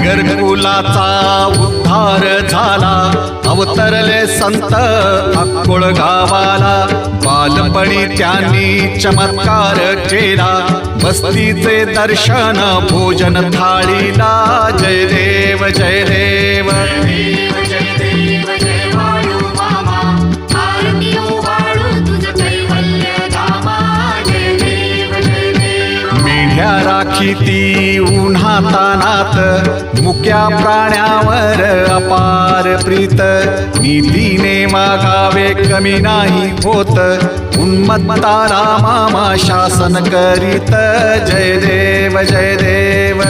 नगरकुलाचा उद्धार झाला, अवतरले संत अक्कोळ गावाला. बालपणी त्यांनी चमत्कार केला, बस्तीचे दर्शन भोजन थाळीला. जय देव जय देव मेढ्या राखीती उन्हातानात, मुक्या प्राण्यावर अपार प्रीत. नीतीने मागावे कमी नाही होत, उन्मत्ताला मामा शासन करीत. जय देव जय देव